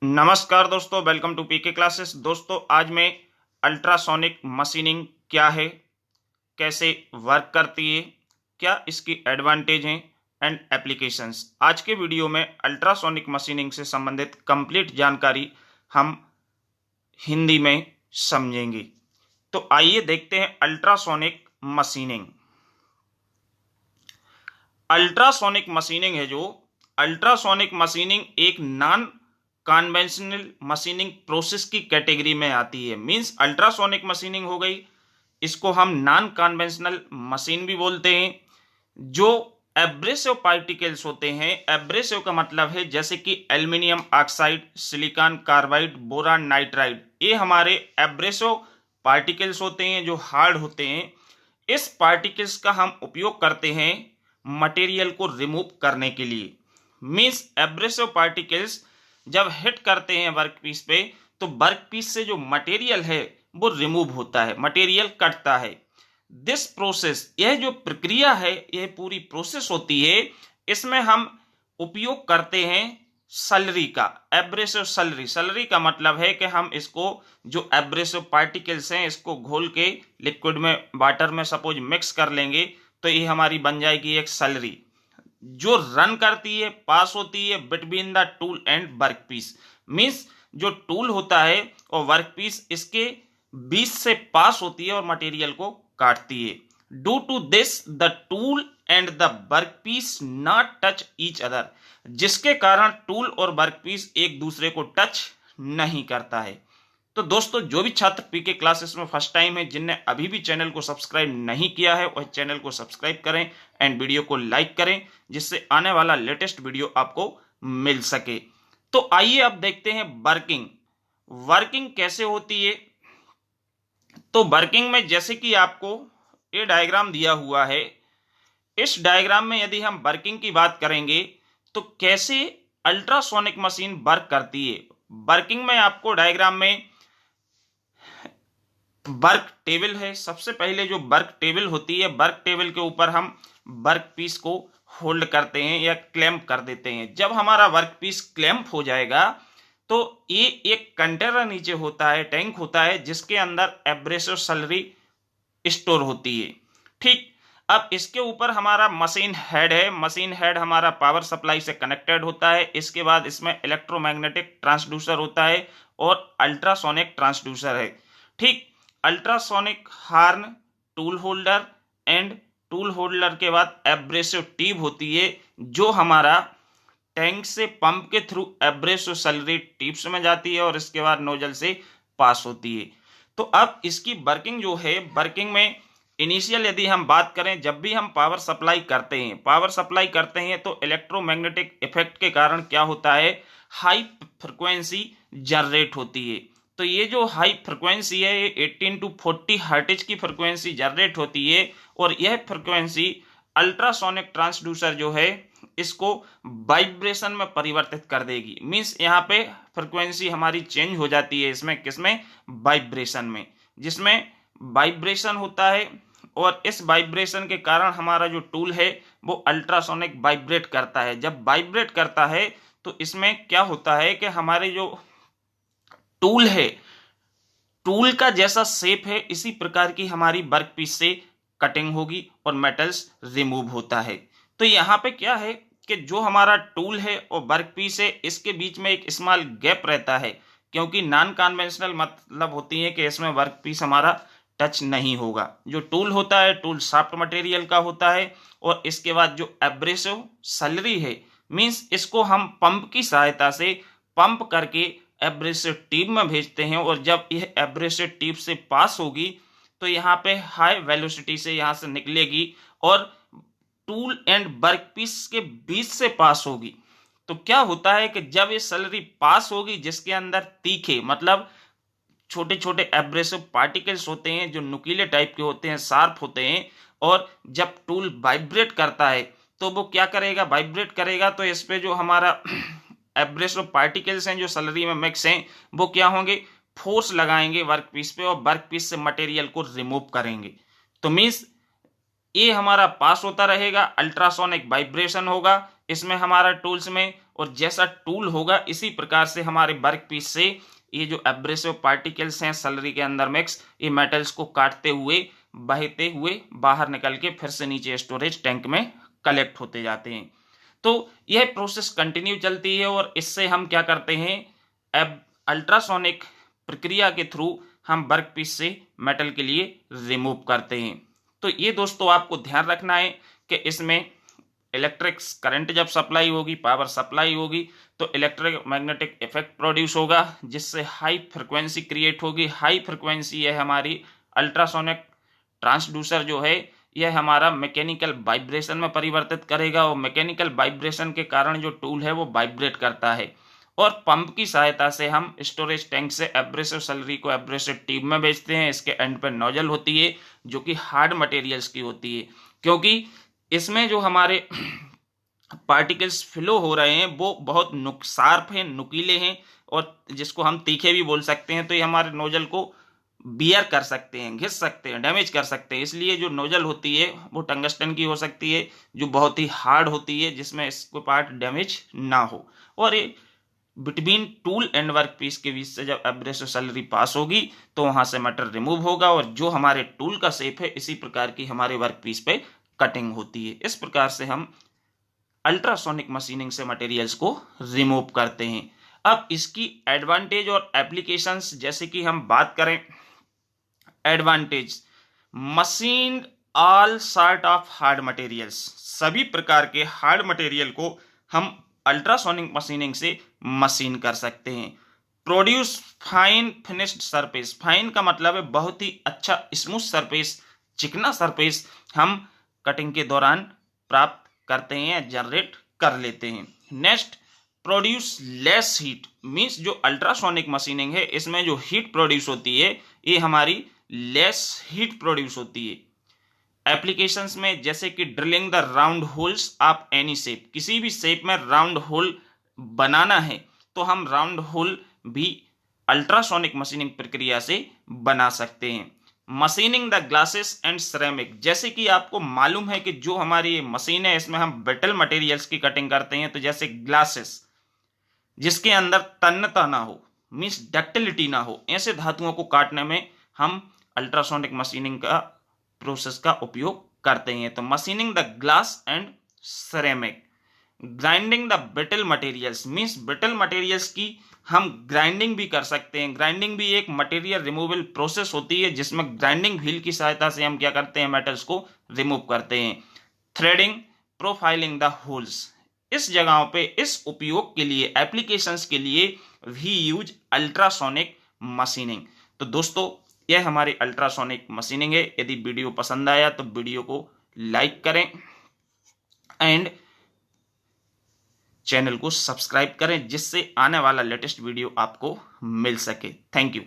नमस्कार दोस्तों, welcome to PK classes. दोस्तों, आज मैं अल्ट्रासोनिक मशीनिंग क्या है, कैसे वर्क करती है, क्या इसकी एडवांटेज हैं एंड एप्लीकेशंस, आज के वीडियो में अल्ट्रासोनिक मशीनिंग से संबंधित कंप्लीट जानकारी हम हिंदी में समझेंगे। तो आइए देखते हैं अल्ट्रासोनिक मशीनिंग। अल्ट्रासोनिक मशीनिंग है जो अल्ट्रासोनिक मशीनिंग एक नॉन कन्वेंशनल मशीनिंग प्रोसेस की कैटेगरी में आती है। मींस अल्ट्रासोनिक मशीनिंग हो गई, इसको हम नॉन कन्वेंशनल मशीन भी बोलते हैं। जो एब्रेसिव पार्टिकल्स होते हैं, एब्रेसिव का मतलब है जैसे कि aluminium oxide, silicon carbide, boron nitride, ये हमारे एब्रेसिव पार्टिकल्स होते हैं जो हार्ड होते हैं। इस पार्टिकल्स का हम उपयोग करते हैं मटेरियल को रिमूव करने के लिए। मींस एब्रेसिव पार्टिकल्स जब हिट करते हैं वर्कपीस पे, तो वर्कपीस से जो मटेरियल है वो रिमूव होता है, मटेरियल कटता है। दिस प्रोसेस, यह जो प्रक्रिया है, यह पूरी प्रोसेस होती है, इसमें हम उपयोग करते हैं सलरी का, एब्रेसिव सलरी। सलरी का मतलब है कि हम इसको, जो एब्रेसिव पार्टिकल्स हैं, इसको घोल के लिक्विड में, वाटर में सपोज मिक्स कर लेंगे, तो ये हमारी बन जाएगी एक सलरी जो रन करती है, पास होती है between the tool and workpiece. Means जो टूल होता है और वर्कपीस, इसके बीच से पास होती है और मटेरियल को काटती है। Due to this the tool and the workpiece not touch each other, जिसके कारण टूल और वर्कपीस एक दूसरे को टच नहीं करता है। तो दोस्तों, जो भी छात्र पीके क्लासेस में फर्स्ट टाइम है, जिनने अभी भी चैनल को सब्सक्राइब नहीं किया है, वह चैनल को सब्सक्राइब करें एंड वीडियो को लाइक करें, जिससे आने वाला लेटेस्ट वीडियो आपको मिल सके। तो आइए अब देखते हैं वर्किंग। वर्किंग कैसे होती है। तो वर्किंग में जैसे कि आपको ये डायग्राम दिया हुआ है, इस डायग्राम में यदि हम वर्किंग की बात करेंगे तो कैसे अल्ट्रासोनिक मशीन वर्क करती है। वर्किंग में आपको डायग्राम में वर्क टेबल है। सबसे पहले जो वर्क टेबल होती है, वर्क टेबल के ऊपर हम वर्क पीस को होल्ड करते हैं या क्लैंप कर देते हैं। जब हमारा वर्क पीस क्लैंप हो जाएगा तो ये एक कंटेनर नीचे होता है, टैंक होता है, जिसके अंदर एब्रेसिव सलरी स्टोर होती है। ठीक, अब इसके ऊपर हमारा मशीन हेड है। मशीन हेड हमारा पावर सप्लाई से कनेक्टेड होता है। इसके बाद इसमें इलेक्ट्रोमैग्नेटिक ट्रांसड्यूसर होता है और अल्ट्रासोनिक ट्रांसड्यूसर है। ठीक, ultrasonic horn, tool holder and tool holder के बाद एब्रेसिव टिप होती है, जो हमारा टैंक से पंप के थ्रू एब्रेसिव सलरी टिप्स में जाती है और इसके बाद नोजल से पास होती है। तो अब इसकी वर्किंग जो है, वर्किंग में इनिशियल यदि हम बात करें, जब भी हम पावर सप्लाई करते हैं तो इलेक्ट्रोमैग्नेटिक इफेक्ट के कारण क्या होता है, हाई फ्रिक्वेंसी जनरेट होती है। तो ये जो हाई फ्रिक्वेंसी है, ये 18 to 40 हर्ट्ज की फ्रिक्वेंसी जनरेट होती है और यह फ्रिक्वेंसी अल्ट्रासोनिक ट्रांसड्यूसर जो है, इसको वाइब्रेशन में परिवर्तित कर देगी। मींस यहाँ पे फ्रिक्वेंसी हमारी चेंज हो जाती है, इसमें किसमें, वाइब्रेशन में, जिसमें वाइब्रेशन होता है और इस वाइब्रेशन के कारण हमारा जो टूल है वो अल्ट्रासोनिक वाइब्रेट करता है। जब वाइब्रेट करता है तो इसमें क्या होता है कि हमारे जो टूल है, टूल का जैसा शेप है, इसी प्रकार की हमारी वर्कपीस से कटिंग होगी और मेटल्स रिमूव होता है। तो यहाँ पे क्या है कि जो हमारा टूल है और वर्कपीस है, इसके बीच में एक स्मॉल गैप रहता है, क्योंकि नॉन कन्वेंशनल मतलब होती है कि इसमें वर्कपीस हमारा टच नहीं होगा। जो टूल होता है, टूल सॉफ्ट मटेरियल का होता है और इसके बाद जो एब्रेसिव सलरी है, मींस इसको हम पंप की सहायता से पंप करके एब्रेसिव टिप में भेजते हैं और जब यह एब्रेसिव टिप से पास होगी तो यहाँ पे हाई वेलोसिटी से यहाँ से निकलेगी और टूल एंड वर्कपीस के बीच से पास होगी। तो क्या होता है कि जब ये सलरी पास होगी, जिसके अंदर तीखे मतलब छोटे छोटे एब्रेसिव पार्टिकल्स होते हैं, जो नुकीले टाइप के होते हैं, शार्प होते हैं, और जब टूल वाइब्रेट करता है तो वो क्या करेगा, वाइब्रेट करेगा, तो इस पे जो हमारा एब्रेसिव पार्टिकल्स हैं जो सलरी में मिक्स हैं, वो क्या होंगे, फोर्स लगाएंगे वर्कपीस पे और वर्कपीस से मटेरियल को रिमूव करेंगे। तो मीन्स ये हमारा पास होता रहेगा, अल्ट्रासोनिक वाइब्रेशन होगा, इसमें हमारा टूल्स में और जैसा टूल होगा इसी प्रकार से हमारे वर्क पीस से ये जो एब्रेसिव पार्टिकल्स हैं स्लरी के अंदर मिक्स, ये मेटल्स को काटते हुए बहते हुए बाहर निकल के फिर से नीचे स्टोरेज टैंक में कलेक्ट होते जाते हैं। तो यह प्रोसेस कंटिन्यू चलती है और इससे हम क्या करते हैं, अब अल्ट्रासोनिक प्रक्रिया के थ्रू हम वर्क पीस से मेटल के लिए रिमूव करते हैं। तो ये दोस्तों आपको ध्यान रखना है कि इसमें इलेक्ट्रिक करंट जब सप्लाई होगी, पावर सप्लाई होगी, तो इलेक्ट्रिक मैग्नेटिक इफेक्ट प्रोड्यूस होगा जिससे हाई फ्रिक्वेंसी क्रिएट होगी। हाई फ्रिक्वेंसी है हमारी अल्ट्रासोनिक ट्रांसड्यूसर जो है यह हमारा मैकेनिकल वाइब्रेशन में परिवर्तित करेगा और मैकेनिकल वाइब्रेशन के कारण जो टूल है वो वाइब्रेट करता है और पंप की सहायता से हम स्टोरेज टैंक से एब्रेसिव स्लरी को एब्रेसिव ट्यूब में भेजते हैं। इसके एंड पर नोजल होती है जो कि हार्ड मटेरियल्स की होती है, क्योंकि इसमें जो हमारे पार्टिकल्स फ्लो हो रहे हैं वो बहुत शार्प हैं, नुकीले हैं और जिसको हम तीखे भी बोल सकते हैं। तो ये हमारे नोजल को बियर कर सकते हैं, घिस सकते हैं, डैमेज कर सकते हैं। इसलिए जो नोजल होती है वो टंगस्टन की हो सकती है जो बहुत ही हार्ड होती है जिसमें इसको पार्ट डैमेज ना हो। और ये between tool and work piece के बीच से जब एब्रेसिव स्लरी पास होगी तो वहां से मेटल रिमूव होगा और जो हमारे टूल का शेप है इसी प्रकार की हमारे वर्क पीस पे कटिंग होती है। इस प्रकार से हम अल्ट्रासोनिक मशीनिंग से मटेरियल्स को रिमूव करते हैं। अब इसकी एडवांटेज और एप्लीकेशंस जैसे कि हम बात करें, advantage, machine all sort of hard materials, सभी प्रकार के हार्ड मटेरियल को हम अल्ट्रासोनिक मशीनिंग से मशीन कर सकते हैं। Produce fine finished surface, fine का मतलब है बहुत ही अच्छा स्मूथ सरफेस, चिकना सरफेस हम कटिंग के दौरान प्राप्त करते हैं, जनरेट कर लेते हैं। Next, produce less heat, means जो अल्ट्रासोनिक मशीनिंग है इसमें जो हीट प्रोड्यूस होती है ये हमारी लेस हीट प्रोड्यूस होती है। एप्लीकेशंस में जैसे कि drilling the round holes of any shape, किसी भी शेप में राउंड होल बनाना है तो हम राउंड होल भी अल्ट्रासोनिक मशीनिंग प्रक्रिया से बना सकते हैं। Machining the glasses and ceramic, जैसे कि आपको मालूम है कि जो हमारी मशीन है इसमें हम ब्रिटल मटेरियल्स की कटिंग करते हैं, तो जैसे ग्लासेस जिसके अंदर तन्यता ना हो, मींस डक्टिलिटी ना हो, ऐसे धातुओं को काटने में हम अल्ट्रासोनिक मशीनिंग का प्रोसेस का उपयोग करते हैं। तो machining the glass and ceramic, grinding the brittle materials, means brittle materials की हम ग्राइंडिंग भी कर सकते हैं। ग्राइंडिंग भी एक मटेरियल रिमूवल प्रोसेस होती है जिसमें ग्राइंडिंग व्हील की सहायता से हम क्या करते हैं, मेटल्स को रिमूव करते हैं। थ्रेडिंग, प्रोफाइलिंग द होल्स, इस जगहों पे इस उपयोग के लिए, एप्लीकेशंस के लिए भी यूज अल्ट्रासोनिक मशीनिंग। तो दोस्तों यह हमारी अल्ट्रासोनिक मशीनिंग है। यदि वीडियो पसंद आया तो वीडियो को लाइक करें एंड चैनल को सब्सक्राइब करें जिससे आने वाला लेटेस्ट वीडियो आपको मिल सके। Thank you.